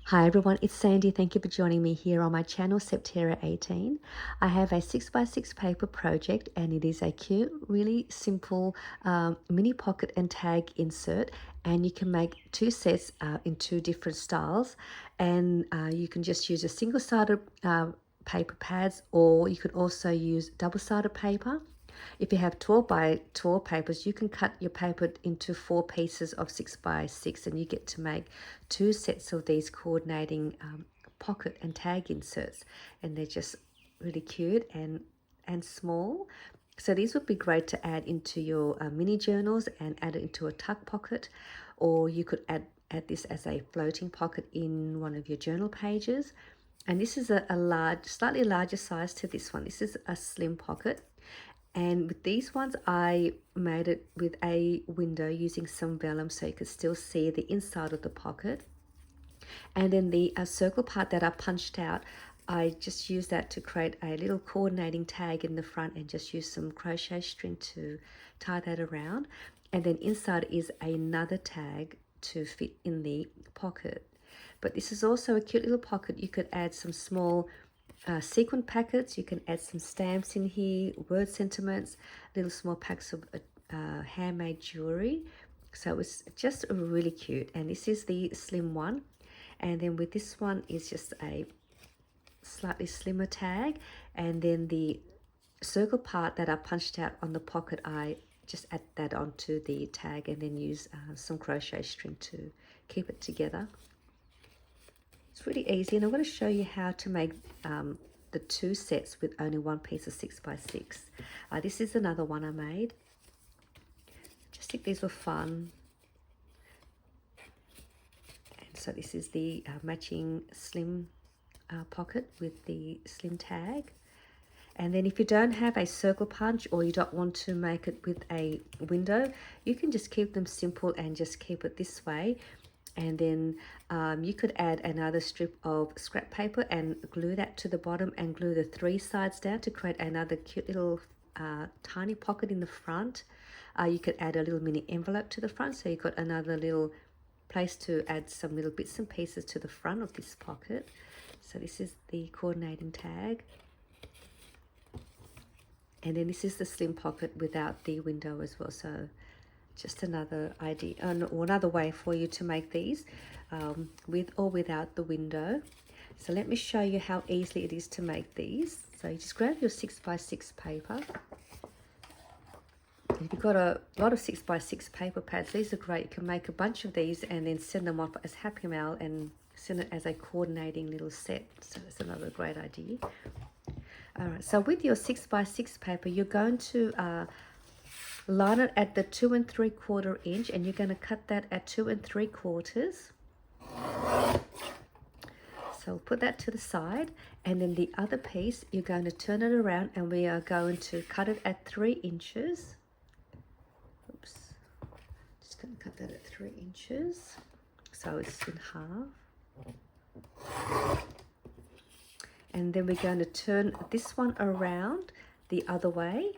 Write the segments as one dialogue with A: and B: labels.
A: Hi everyone, it's Sandy. Thank you for joining me here on my channel, Septera18. I have a 6x6 paper project and it is a cute, really simple mini pocket and tag insert, and you can make two sets in two different styles, and you can just use a single-sided paper pads, or you could also use double-sided paper. If you have 12 by 12 papers, you can cut your paper into 4 pieces of 6 by 6, and you get to make 2 sets of these coordinating pocket and tag inserts, and they're just really cute and small. So these would be great to add into your mini journals and add it into a tuck pocket, or you could add this as a floating pocket in one of your journal pages. And this is a large, slightly larger size to this one. This is a slim pocket. And with these ones, I made it with a window using some vellum so you could still see the inside of the pocket. And then the circle part that I punched out, I just used that to create a little coordinating tag in the front and just use some crochet string to tie that around. And then inside is another tag to fit in the pocket. But this is also a cute little pocket. You could add some small sequin packets. You can add some stamps in here, word sentiments, little small packs of handmade jewelry. So it's just really cute. And this is the slim one. And then with this one is just a slightly slimmer tag. And then the circle part that I punched out on the pocket, I just add that onto the tag and then use some crochet string to keep it together. It's really easy, and I'm going to show you how to make the two sets with only one piece of 6 by 6. This is another one I made. Just think these were fun. And so this is the matching slim pocket with the slim tag. And then if you don't have a circle punch, or you don't want to make it with a window, you can just keep them simple and just keep it this way. And then you could add another strip of scrap paper and glue that to the bottom and glue the 3 sides down to create another cute little tiny pocket in the front. You could add a little mini envelope to the front, so you've got another little place to add some little bits and pieces to the front of this pocket. So this is the coordinating tag. And then this is the slim pocket without the window as well. So just another idea, or another way for you to make these with or without the window. So let me show you how easily it is to make these. So you just grab your 6 by 6 paper. If you've got a lot of 6 by 6 paper pads, these are great. You can make a bunch of these and then send them off as Happy Mail and send it as a coordinating little set. So that's another great idea. All right, so with your 6 by 6 paper, you're going to line it at the 2 3/4 inch, and you're going to cut that at 2 3/4. So put that to the side, and then the other piece you're going to turn it around, and we are going to cut it at 3 inches. Oops, just going to cut that at 3 inches, so it's in half. And then we're going to turn this one around the other way,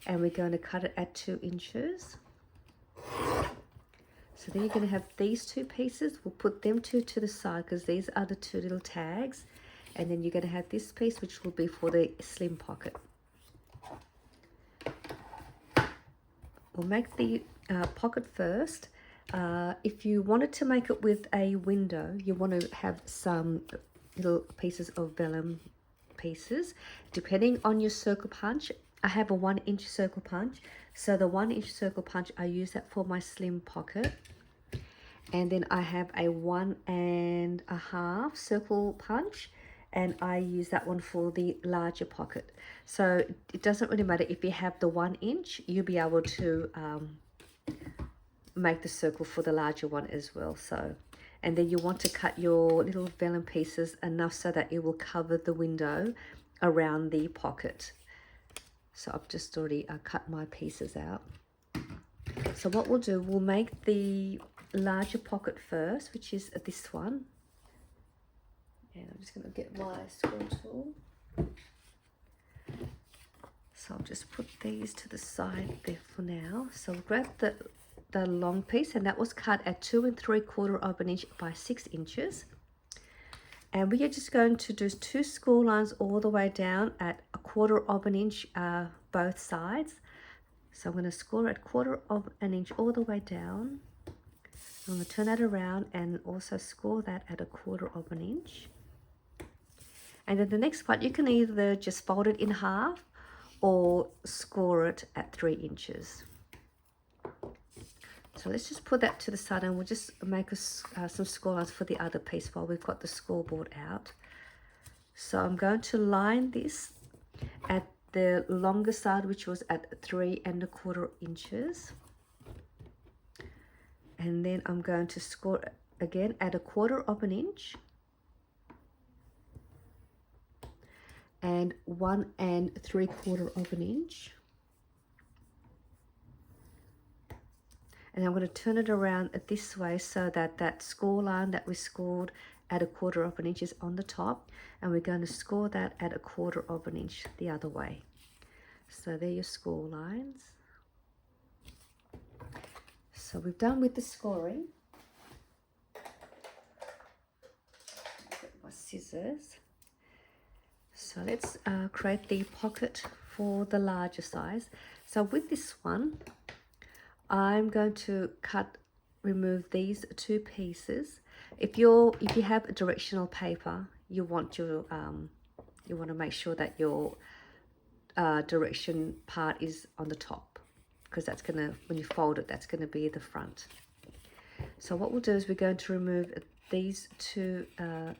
A: and we're going to cut it at 2 inches. So then you're going to have these 2 pieces. We'll put them 2 to the side because these are the 2 little tags. And then you're going to have this piece, which will be for the slim pocket. We'll make the pocket first. If you wanted to make it with a window, you want to have some little pieces of vellum pieces. Depending on your circle punch, I have a 1 inch circle punch. So the 1 inch circle punch, I use that for my slim pocket. And then I have a 1 1/2 circle punch, and I use that one for the larger pocket. So it doesn't really matter if you have the 1 inch, you'll be able to make the circle for the larger one as well. So, and then you want to cut your little vellum pieces enough so that it will cover the window around the pocket. So I've just already cut my pieces out. So what we'll do, we'll make the larger pocket first, which is this one. And I'm just going to get my square tool. So I'll just put these to the side there for now. So we'll grab the long piece, and that was cut at 2 3/4 inch by 6 inches. And we are just going to do 2 score lines all the way down at 1/4 of an inch both sides. So I'm going to score at 1/4 of an inch all the way down. I'm going to turn that around and also score that at 1/4 of an inch. And then the next part, you can either just fold it in half or score it at 3 inches. So let's just put that to the side, and we'll just make some score lines for the other piece while we've got the scoreboard out. So I'm going to line this at the longer side, which was at 3 1/4 inches. And then I'm going to score again at 1/4 of an inch. And 1 3/4 of an inch. And I'm going to turn it around this way so that that score line that we scored at 1/4 of an inch is on the top, and we're going to score that at 1/4 of an inch the other way. So there are your score lines. So we've done with the scoring. Get my scissors. So let's create the pocket for the larger size. So with this one, I'm going to remove these 2 pieces. If you have a directional paper, you want to make sure that your direction part is on the top, because that's gonna, when you fold it, that's gonna be the front. So what we'll do is we're going to remove these 2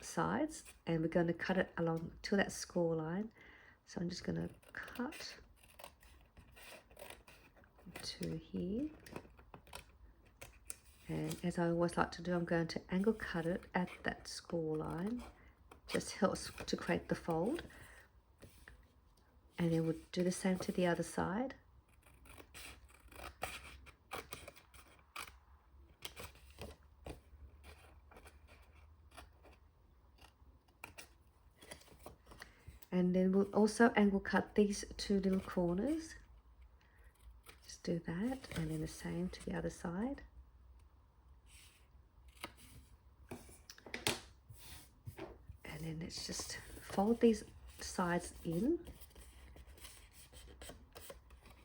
A: sides, and we're going to cut it along to that score line. So I'm just going to cut to here, and as I always like to do, I'm going to angle cut it at that score line. Just helps to create the fold. And then we'll do the same to the other side. And then we'll also angle cut these 2 little corners. Just do that, and then the same to the other side. And then let's just fold these sides in.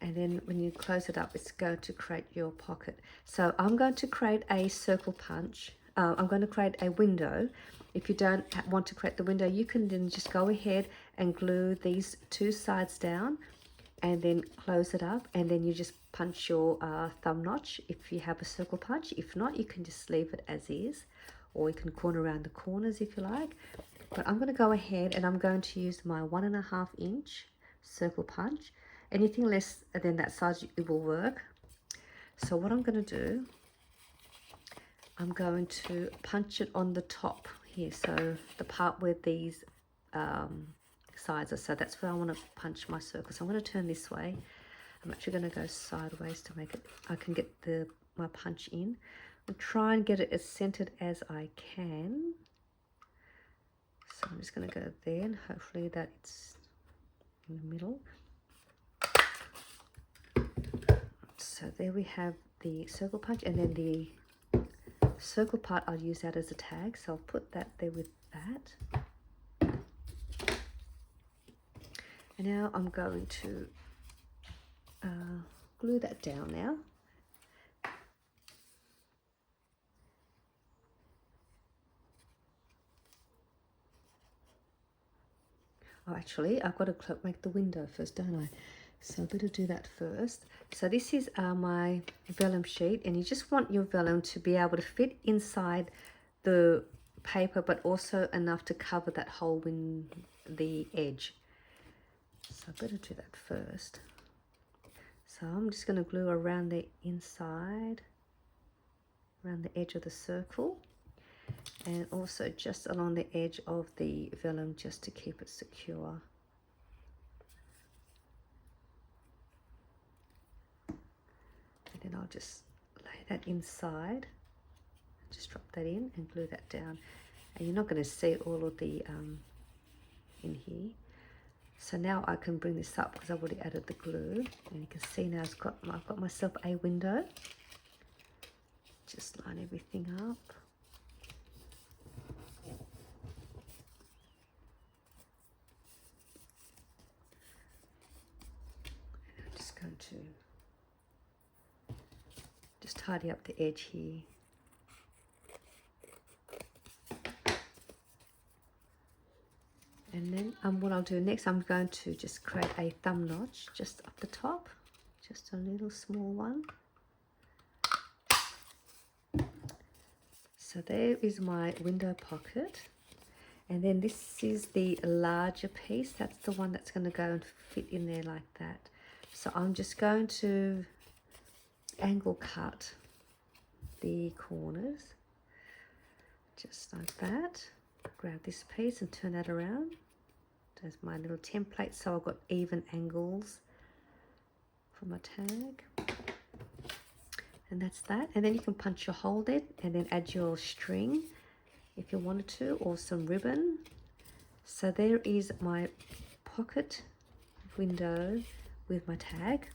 A: And then when you close it up, it's going to create your pocket. So I'm going to create a circle punch. I'm going to create a window. If you don't want to create the window, you can then just go ahead and glue these 2 sides down and then close it up, and then you just punch your thumb notch if you have a circle punch. If not, you can just leave it as is, or you can corner around the corners if you like. But I'm going to go ahead and I'm going to use my 1.5 inch circle punch. Anything less than that size, it will work. So what I'm going to do, I'm going to punch it on the top here, so the part where these sides are. So that's where I want to punch my circle. So I'm going to turn this way. I'm actually going to go sideways to make it, I can get my punch in. I'll try and get it as centered as I can. So I'm just going to go there, and hopefully that it's in the middle. So there we have the circle punch, and then the circle part, I'll use that as a tag. So I'll put that there with that. And now I'm going to glue that down now. Oh, actually, I've got to make the window first, don't I? So I better do that first. So this is my vellum sheet, and you just want your vellum to be able to fit inside the paper, but also enough to cover that hole in the edge. So I better do that first. So I'm just going to glue around the inside, around the edge of the circle, and also just along the edge of the vellum, just to keep it secure. And then I'll just lay that inside, just drop that in and glue that down. And you're not going to see all of the in here. So now I can bring this up because I've already added the glue, and you can see now I've got myself a window. Just line everything up. going to just tidy up the edge here. And then what I'll do next, I'm going to just create a thumb notch just up the top, just a little small one. So there is my window pocket. And then this is the larger piece. That's the one that's going to go and fit in there like that. So I'm just going to angle cut the corners, just like that. Grab this piece and turn that around. There's my little template, so I've got even angles for my tag. And that's that. And then you can punch your hole there and then add your string if you wanted to, or some ribbon. So there is my pocket window with my tag.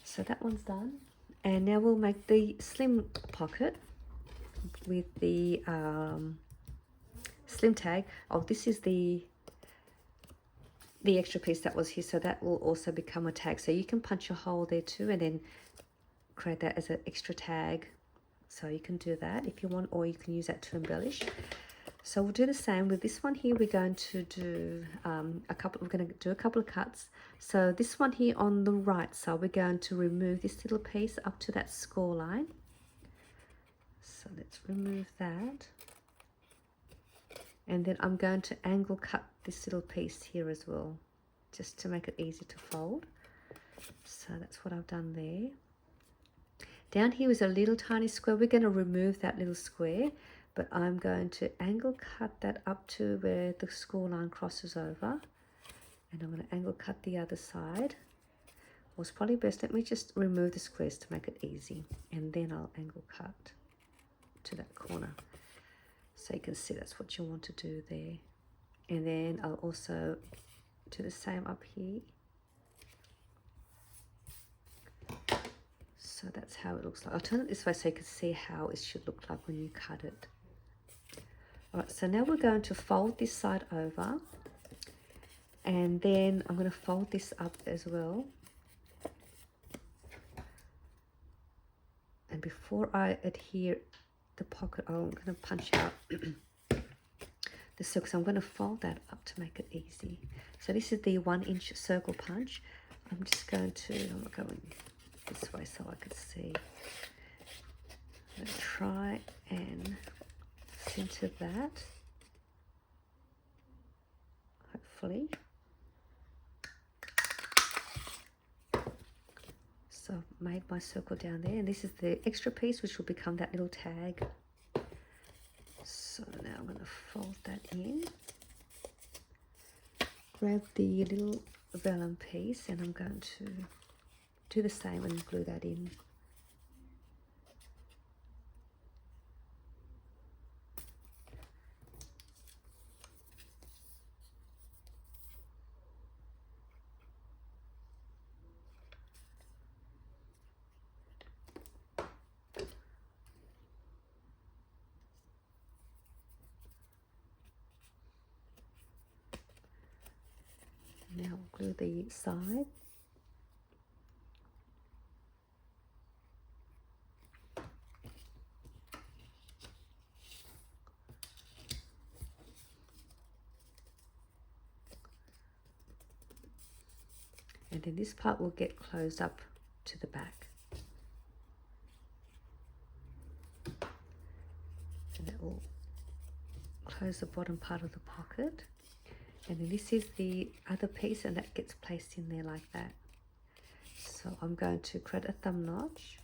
A: So that one's done. And now we'll make the slim pocket with the slim tag. Oh, this is the extra piece that was here, so that will also become a tag. So you can punch a hole there too and then create that as an extra tag. So you can do that if you want, or you can use that to embellish. So we'll do the same with this one here. We're going to do a couple of cuts. So this one here on the right side, we're going to remove this little piece up to that score line. So let's remove that. And then I'm going to angle cut this little piece here as well, just to make it easy to fold. So that's what I've done there. Down here is a little tiny square. We're going to remove that little square, but I'm going to angle cut that up to where the score line crosses over. And I'm going to angle cut the other side. Well, it's probably best, let me just remove the squares to make it easy. And then I'll angle cut to that corner. So you can see that's what you want to do there. And then I'll also do the same up here. So that's how it looks like. I'll turn it this way so you can see how it should look like when you cut it. All right, so now we're going to fold this side over. And then I'm going to fold this up as well. And before I adhere the pocket, I'm going to punch out the circle. So I'm going to fold that up to make it easy. So this is the 1-inch circle punch. I'm just going to, I'm going this way so I could see. I'm going to try and center that, hopefully. So I've made my circle down there, and this is the extra piece which will become that little tag. So now I'm going to fold that in, grab the little vellum piece, and I'm going to do the same and glue that in. Now I'll glue the side. And then this part will get closed up to the back. And that will close the bottom part of the pocket. And then this is the other piece, and that gets placed in there like that. So I'm going to create a thumb notch.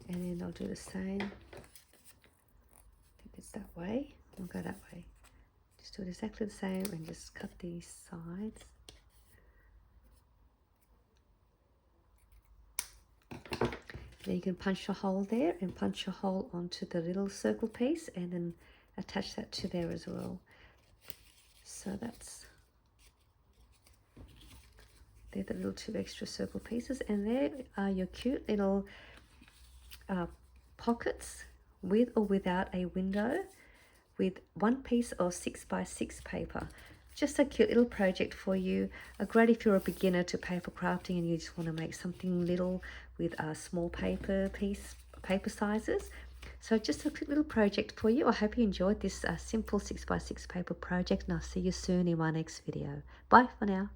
A: And then I'll do the same. I think it's that way. I'll go that way. Just do it exactly the same and just cut these sides. Then you can punch a hole there and punch a hole onto the little circle piece and then attach that to there as well. So they're the little 2 extra circle pieces, and there are your cute little pockets with or without a window, with one piece of 6x6 paper. Just a cute little project for you. Great if you're a beginner to paper crafting and you just want to make something little with a small paper sizes. So just a quick little project for you. I hope you enjoyed this simple 6x6 paper project, and I'll see you soon in my next video. Bye for now.